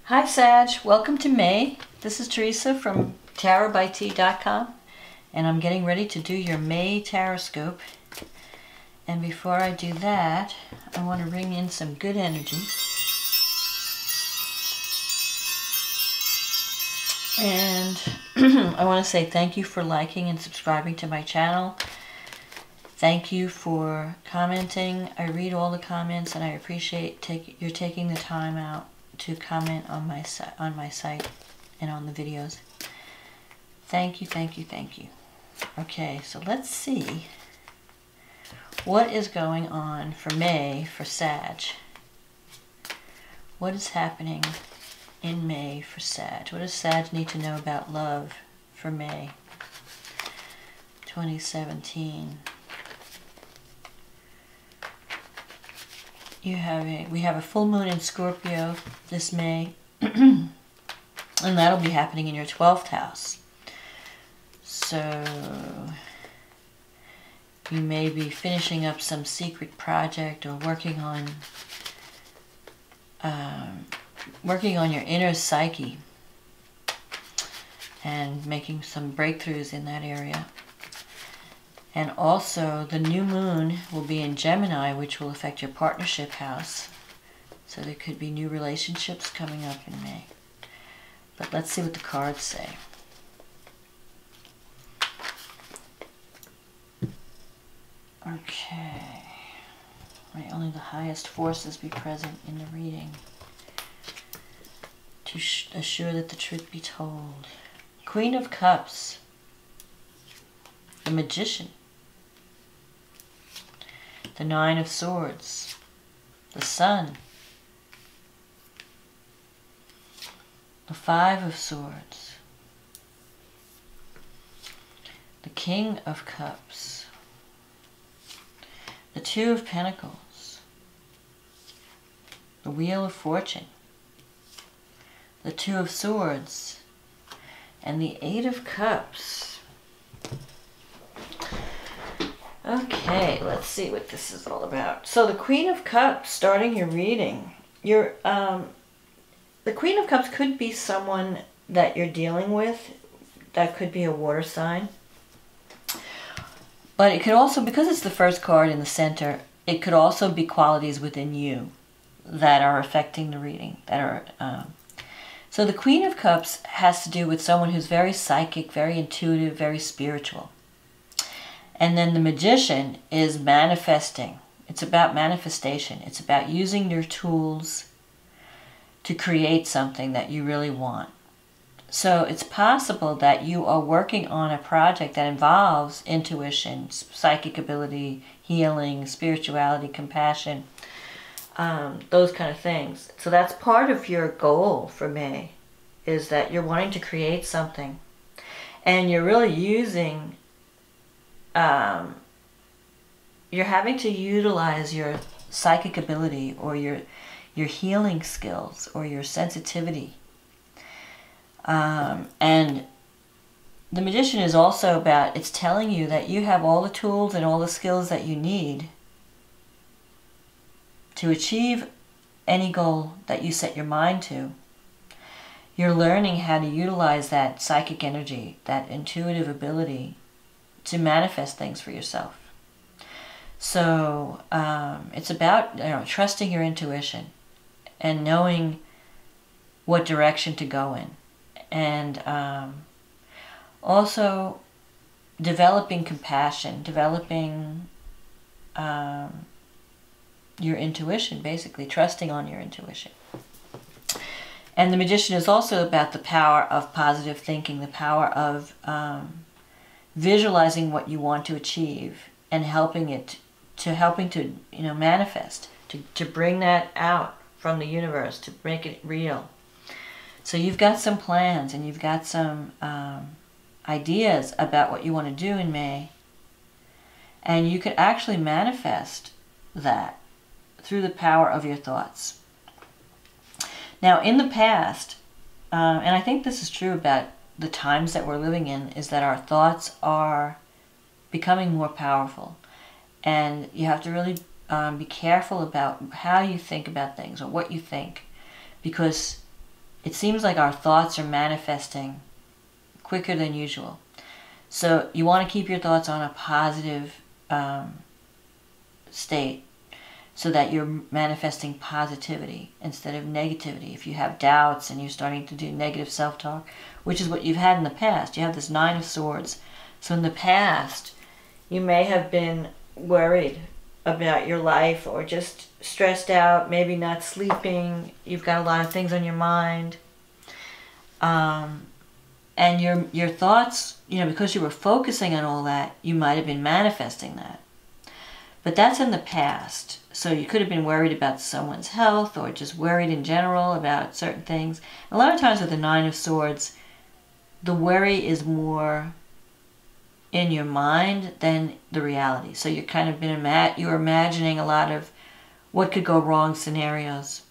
Hi Sag, welcome to May. This is Teresa from tarotbyt.com, and I'm getting ready to do your May TarotScope. And before I do that, I want to bring in some good energy. And I want to say thank you for liking and subscribing to my channel. Thank you for commenting. I read all the comments and I appreciate you're taking the time out to comment on my site and on the videos. Thank you, thank you, thank you. Okay, so let's see what is going on for May for Sag. What is happening in May for Sag? What does Sag need to know about love for May 2017? We have a full moon in Scorpio this May, and that'll be happening in your 12th house. So you may be finishing up some secret project or working on your inner psyche and making some breakthroughs in that area. And also, the new moon will be in Gemini, which will affect your partnership house. So there could be new relationships coming up in May. But let's see what the cards say. Okay. May only the highest forces be present in the reading to assure that the truth be told. Queen of Cups. The Magician. The Nine of Swords, the Sun, the Five of Swords, the King of Cups, the Two of Pentacles, the Wheel of Fortune, the Two of Swords, and the Eight of Cups. Okay, let's see what this is all about. So the Queen of Cups, starting your reading. The Queen of Cups could be someone that you're dealing with. That could be a water sign. But it could also, because it's the first card in the center, it could also be qualities within you that are affecting the reading. So the Queen of Cups has to do with someone who's very psychic, very intuitive, very spiritual. And then the Magician is manifesting. It's about manifestation. It's about using your tools to create something that you really want. So it's possible that you are working on a project that involves intuition, psychic ability, healing, spirituality, compassion, those kind of things. So that's part of your goal for May, is that you're wanting to create something. And you're really using... you're having to utilize your psychic ability or your healing skills or your sensitivity. And the Magician is also about, it's telling you that you have all the tools and all the skills that you need to achieve any goal that you set your mind to. You're learning how to utilize that psychic energy, that intuitive ability, to manifest things for yourself. So it's about trusting your intuition and knowing what direction to go in, and also developing compassion, developing your intuition, basically trusting on your intuition. And the Magician is also about the power of positive thinking, the power of visualizing what you want to achieve and helping to manifest, to bring that out from the universe, to make it real. So you've got some plans and you've got some ideas about what you want to do in May, and you could actually manifest that through the power of your thoughts. Now in the past, and I think this is true about the times that we're living in, is that our thoughts are becoming more powerful, and you have to really be careful about how you think about things or what you think, because it seems like our thoughts are manifesting quicker than usual. So you want to keep your thoughts on a positive state so that you're manifesting positivity instead of negativity. If you have doubts and you're starting to do negative self-talk, which is what you've had in the past, you have this Nine of Swords. So in the past, you may have been worried about your life or just stressed out, maybe not sleeping, you've got a lot of things on your mind. And your thoughts, you know, because you were focusing on all that, you might have been manifesting that. But that's in the past. So you could have been worried about someone's health or just worried in general about certain things. A lot of times with the Nine of Swords, the worry is more in your mind than the reality. So you're kind of you're imagining a lot of what could go wrong scenarios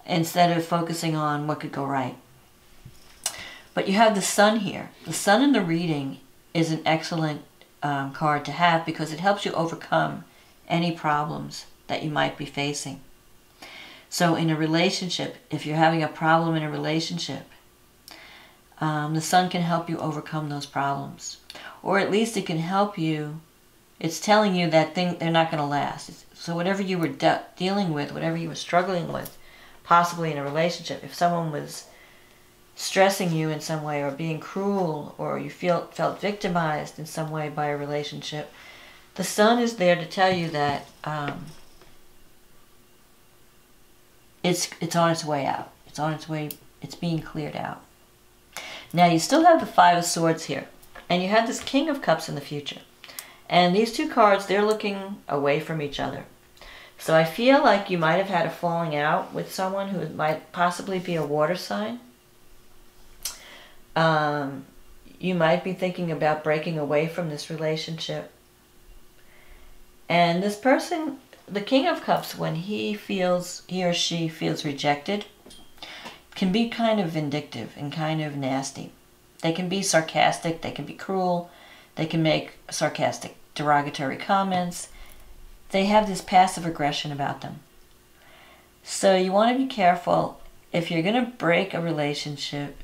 instead of focusing on what could go right. But you have the Sun here. The Sun in the reading is an excellent card to have because it helps you overcome any problems that you might be facing. So in a relationship, if you're having a problem in a relationship, the Sun can help you overcome those problems. Or at least it can help you, it's telling you that they're not going to last. So whatever you were dealing with, whatever you were struggling with, possibly in a relationship, if someone was stressing you in some way or being cruel or you felt victimized in some way by a relationship, the Sun is there to tell you that it's on its way out. It's on its way, it's being cleared out. Now you still have the Five of Swords here. And you have this King of Cups in the future. And these two cards, they're looking away from each other. So I feel like you might have had a falling out with someone who might possibly be a water sign. You might be thinking about breaking away from this relationship. And this person, the King of Cups, when he or she feels rejected, can be kind of vindictive and kind of nasty. They can be sarcastic, they can be cruel, they can make sarcastic, derogatory comments. They have this passive aggression about them. So you want to be careful. If you're going to break a relationship,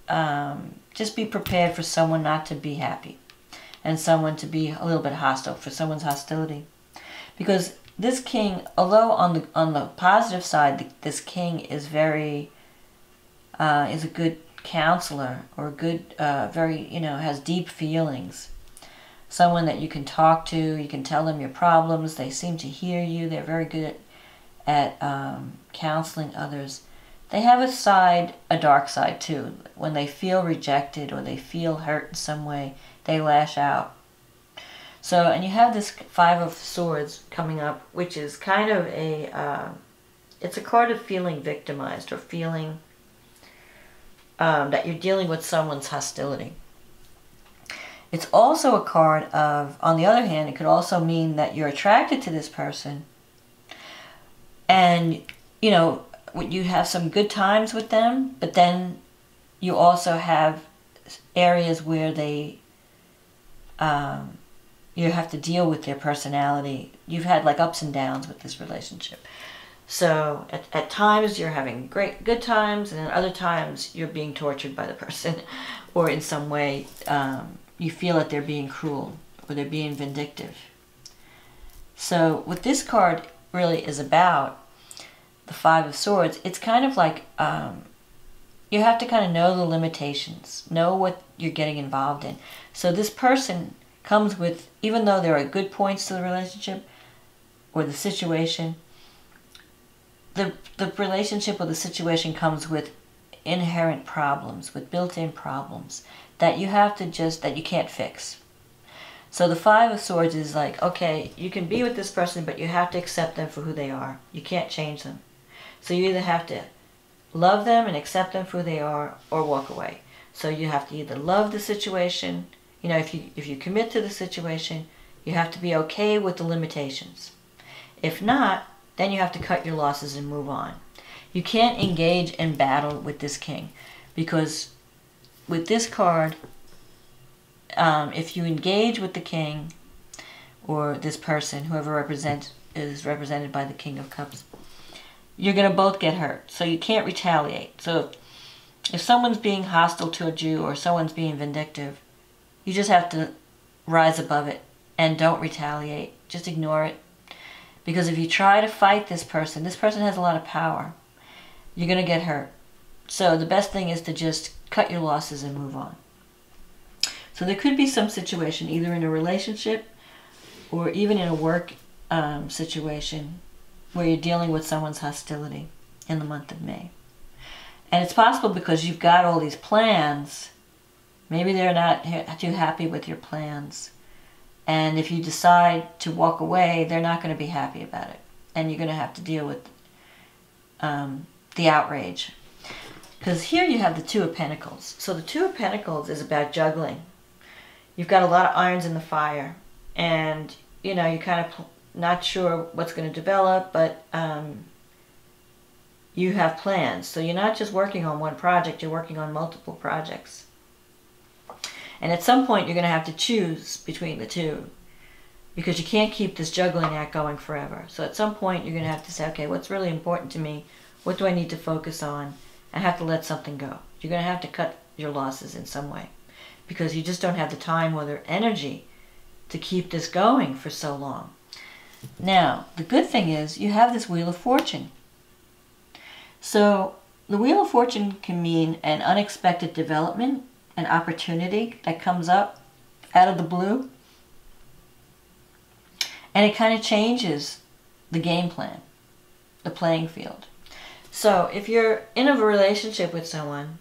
just be prepared for someone not to be happy and someone to be a little bit hostile, for someone's hostility. Because this king, although on the positive side, this king is very, is a good counselor, or a good, very, has deep feelings. Someone that you can talk to, you can tell them your problems, they seem to hear you, they're very good at counseling others. They have a dark side too. When they feel rejected or they feel hurt in some way, they lash out. So, and you have this Five of Swords coming up, which is kind of it's a card of feeling victimized or feeling that you're dealing with someone's hostility. It's also a card of, on the other hand, it could also mean that you're attracted to this person and, you have some good times with them, but then you also have areas where you have to deal with their personality. You've had like ups and downs with this relationship. So at times you're having good times, and at other times you're being tortured by the person, or in some way you feel that they're being cruel or they're being vindictive. So what this card really is about, the Five of Swords, it's kind of like you have to kind of know the limitations, know what you're getting involved in. So this person comes with, even though there are good points to the relationship or the situation, the relationship or the situation comes with inherent problems, with built-in problems that you have to that you can't fix. So the Five of Swords is like, okay, you can be with this person, but you have to accept them for who they are. You can't change them. So you either have to love them and accept them for who they are, or walk away. So you have to either love the situation, if you commit to the situation, you have to be okay with the limitations. If not, then you have to cut your losses and move on. You can't engage in battle with this king, because with this card, if you engage with the king or this person, whoever is represented by the King of Cups, you're going to both get hurt. So you can't retaliate. So If someone's being hostile to you or someone's being vindictive, you just have to rise above it and don't retaliate. Just ignore it. Because if you try to fight this person has a lot of power. You're going to get hurt. So the best thing is to just cut your losses and move on. So there could be some situation, either in a relationship or even in a work situation, where you're dealing with someone's hostility in the month of May. And it's possible because you've got all these plans, maybe they're not too happy with your plans. And if you decide to walk away, they're not going to be happy about it. And you're going to have to deal with the outrage. Because here you have the Two of Pentacles. So the Two of Pentacles is about juggling. You've got a lot of irons in the fire. And, you know, you're kind of not sure what's going to develop, but you have plans. So you're not just working on one project, you're working on multiple projects. And at some point you're going to have to choose between the two, because you can't keep this juggling act going forever. So at some point you're going to have to say, okay, what's really important to me? What do I need to focus on? I have to let something go. You're going to have to cut your losses in some way, because you just don't have the time or the energy to keep this going for so long. Now, the good thing is you have this Wheel of Fortune. So the Wheel of Fortune can mean an unexpected development, an opportunity that comes up out of the blue. And it kind of changes the game plan, the playing field. So if you're in a relationship with someone,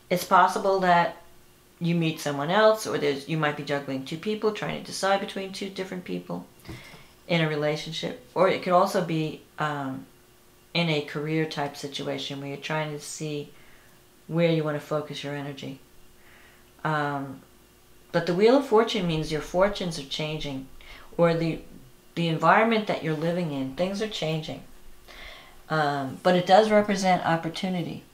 it's possible that you meet someone else, or you might be juggling two people, trying to decide between two different people in a relationship. Or it could also be in a career type situation where you're trying to see where you want to focus your energy. But the Wheel of Fortune means your fortunes are changing, or the environment that you're living in, things are changing. But it does represent opportunity.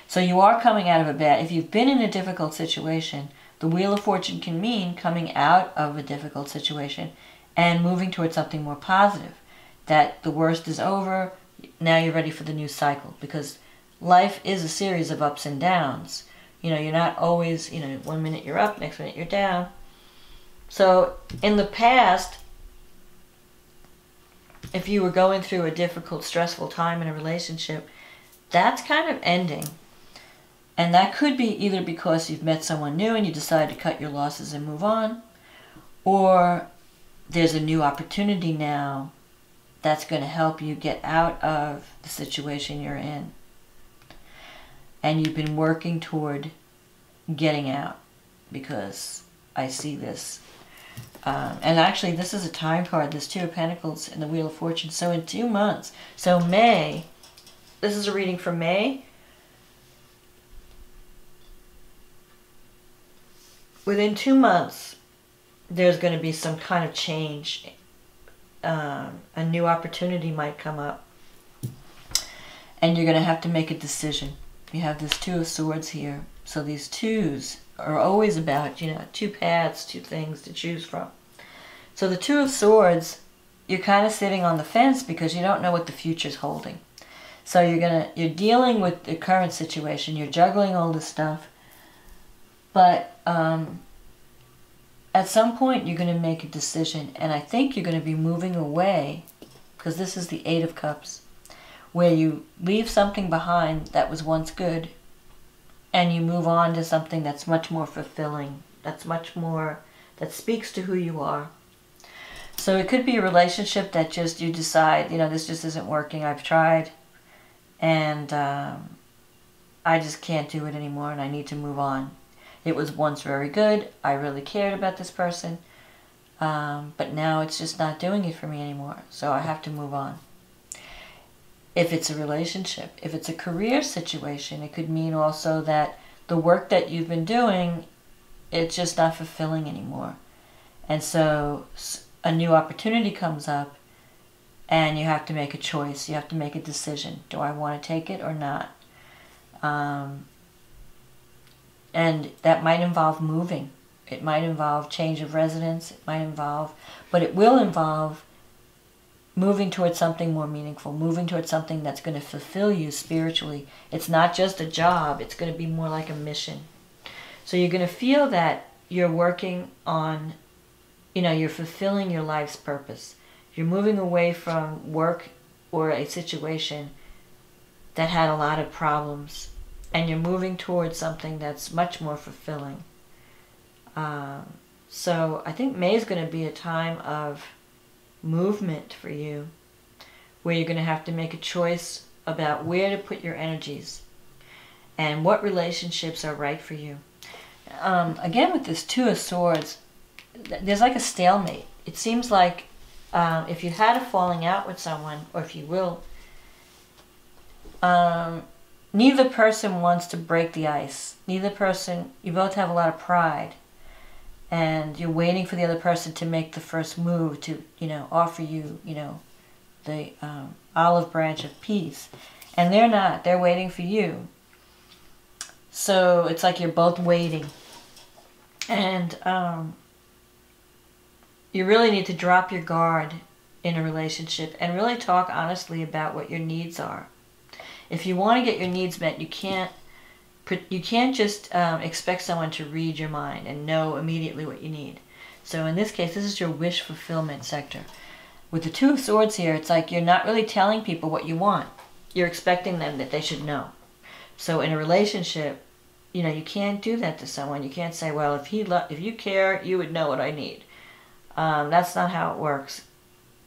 So you are coming out of a bad, if you've been in a difficult situation, the Wheel of Fortune can mean coming out of a difficult situation and moving towards something more positive. That the worst is over, now you're ready for the new cycle. Because life is a series of ups and downs. You know, you're not always, you know, one minute you're up, next minute you're down. So in the past, if you were going through a difficult, stressful time in a relationship, that's kind of ending. And that could be either because you've met someone new and you decide to cut your losses and move on, or there's a new opportunity now that's going to help you get out of the situation you're in. And you've been working toward getting out, because I see this. And actually, this is a time card, this Two of Pentacles and the Wheel of Fortune. So in 2 months, so May, this is a reading for May. Within 2 months, there's going to be some kind of change. A new opportunity might come up. And you're going to have to make a decision. You have this Two of Swords here. So these twos are always about, you know, two paths, two things to choose from. So the Two of Swords, you're kind of sitting on the fence because you don't know what the future's holding. So you're dealing with the current situation, you're juggling all this stuff, but at some point you're going to make a decision, and I think you're going to be moving away, because this is the Eight of Cups, where you leave something behind that was once good, and you move on to something that's much more fulfilling, that's much more, that speaks to who you are. So it could be a relationship that just you decide, you know, this just isn't working, I've tried, and I just can't do it anymore and I need to move on. It was once very good, I really cared about this person, but now it's just not doing it for me anymore, so I have to move on. If it's a relationship, if it's a career situation, it could mean also that the work that you've been doing, it's just not fulfilling anymore. And so a new opportunity comes up and you have to make a choice. You have to make a decision. Do I want to take it or not? And that might involve moving. It might involve change of residence. It might involve, but it will involve moving towards something more meaningful, moving towards something that's going to fulfill you spiritually. It's not just a job, it's going to be more like a mission. So you're going to feel that you're working on, you're fulfilling your life's purpose. You're moving away from work or a situation that had a lot of problems, and you're moving towards something that's much more fulfilling. So I think May is going to be a time of movement for you, where you're going to have to make a choice about where to put your energies and what relationships are right for you. Again, with this Two of Swords, there's like a stalemate. It seems like if you had a falling out with someone, or if you will, neither person wants to break the ice. Neither person, you both have a lot of pride, and you're waiting for the other person to make the first move to, offer you, the olive branch of peace. And they're not. They're waiting for you. So it's like you're both waiting. And you really need to drop your guard in a relationship and really talk honestly about what your needs are. If you want to get your needs met, you can't just expect someone to read your mind and know immediately what you need. So in this case, this is your wish fulfillment sector. With the Two of Swords here, it's like you're not really telling people what you want. You're expecting them that they should know. So in a relationship, you can't do that to someone. You can't say, well, if you care, you would know what I need. That's not how it works.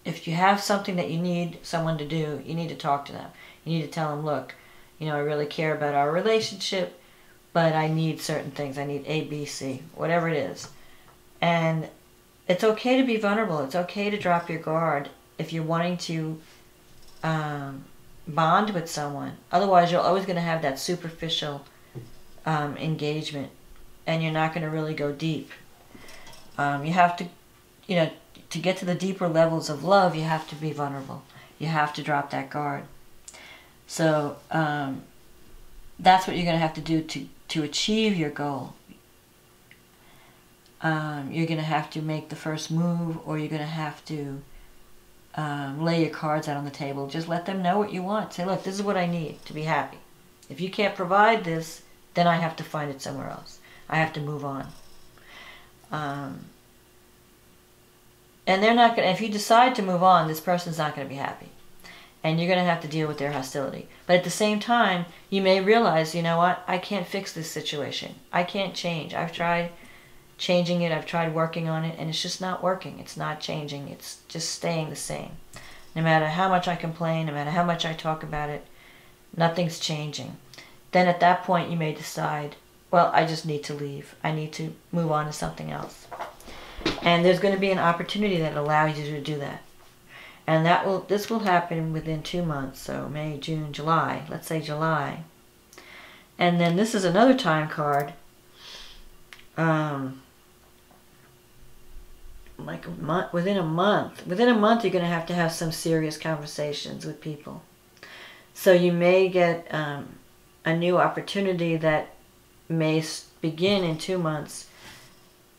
If you have something that you need someone to do, you need to talk to them. You need to tell them, look, I really care about our relationship, but I need certain things. I need A, B, C, whatever it is. And it's okay to be vulnerable. It's okay to drop your guard if you're wanting to bond with someone. Otherwise, you're always going to have that superficial engagement, and you're not going to really go deep. You have to, to get to the deeper levels of love, you have to be vulnerable. You have to drop that guard. So that's what you're going to have to do to achieve your goal. You're going to have to make the first move, or you're going to have to lay your cards out on the table. Just let them know what you want. Say, look, this is what I need to be happy. If you can't provide this, then I have to find it somewhere else. I have to move on. And they're not going to, if you decide to move on, this person's not going to be happy. And you're going to have to deal with their hostility. But at the same time, you may realize, you know what, I can't fix this situation. I can't change. I've tried changing it. I've tried working on it, and it's just not working. It's not changing. It's just staying the same. No matter how much I complain, no matter how much I talk about it, nothing's changing. Then at that point, you may decide, well, I just need to leave. I need to move on to something else. And there's going to be an opportunity that allows you to do that. And this will happen within 2 months, so May, June, July. Let's say July. And then this is another time card. Like a month, within a month. Within a month, you're going to have some serious conversations with people. So you may get a new opportunity that may begin in 2 months.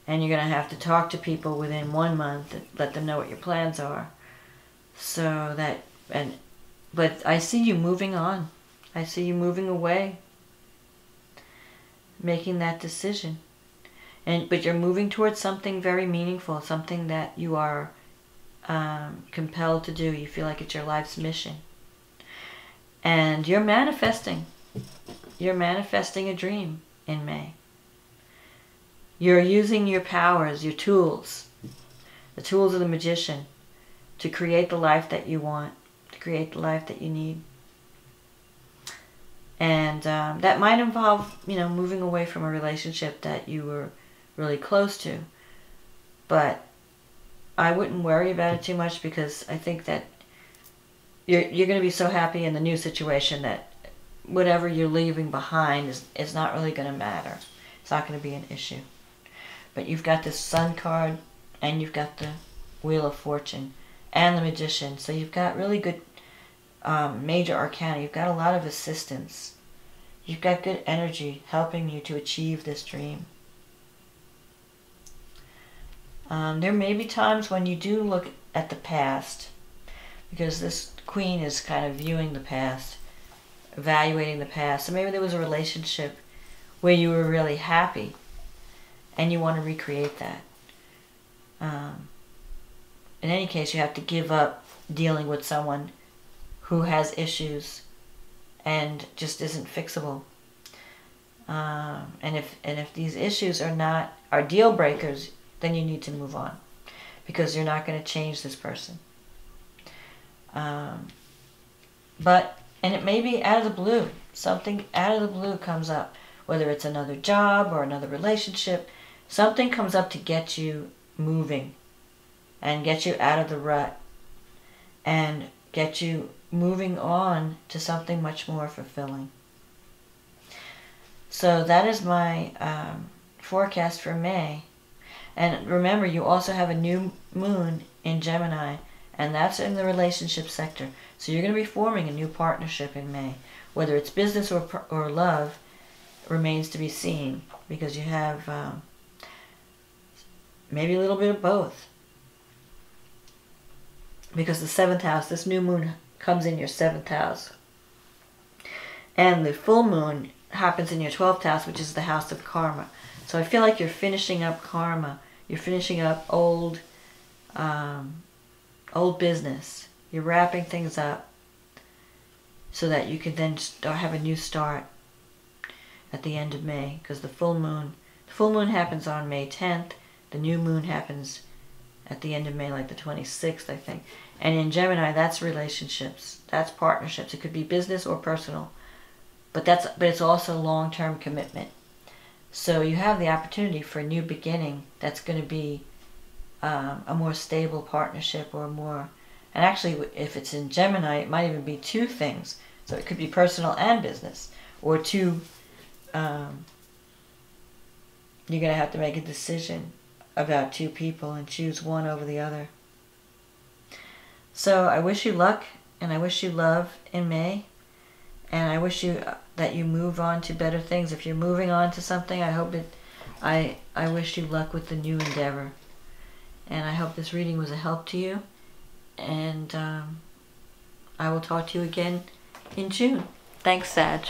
And you're going to have to talk to people within 1 month and let them know what your plans are. So that, but I see you moving on. I see you moving away, making that decision. But you're moving towards something very meaningful, something that you are compelled to do. You feel like it's your life's mission. And you're manifesting. You're manifesting a dream in May. You're using your powers, your tools, the tools of the magician, to create the life that you want, to create the life that you need. And that might involve, moving away from a relationship that you were really close to. But I wouldn't worry about it too much, because I think that you're going to be so happy in the new situation that whatever you're leaving behind is not really going to matter. It's not going to be an issue. But you've got this Sun card, and you've got the Wheel of Fortune, and the Magician. So you've got really good major arcana. You've got a lot of assistance. You've got good energy helping you to achieve this dream. There may be times when you do look at the past, because this Queen is kind of viewing the past, evaluating the past. So maybe there was a relationship where you were really happy and you want to recreate that. In any case, you have to give up dealing with someone who has issues and just isn't fixable. And if these issues are deal breakers, then you need to move on, because you're not going to change this person. And it may be out of the blue. Something out of the blue comes up, whether it's another job or another relationship. Something comes up to get you moving and get you out of the rut and get you moving on to something much more fulfilling. So that is my forecast for May. And remember, you also have a new moon in Gemini, and that's in the relationship sector. So you're going to be forming a new partnership in May. Whether it's business or love remains to be seen, because you have maybe a little bit of both. Because the 7th house, this new moon comes in your 7th house. And the full moon happens in your 12th house, which is the house of karma. So I feel like you're finishing up karma. You're finishing up old business. You're wrapping things up so that you can then have a new start at the end of May. Because the full moon happens on May 10th. The new moon happens at the end of May, like the 26th, I think. And in Gemini, that's relationships. That's partnerships. It could be business or personal. But it's also long-term commitment. So you have the opportunity for a new beginning that's going to be a more stable partnership, or more... And actually, if it's in Gemini, it might even be two things. So it could be personal and business. Or two... you're going to have to make a decision about two people and choose one over the other. So I wish you luck, and I wish you love in May. And I wish you that you move on to better things. If you're moving on to something, I wish you luck with the new endeavor. And I hope this reading was a help to you. And I will talk to you again in June. Thanks, Sag.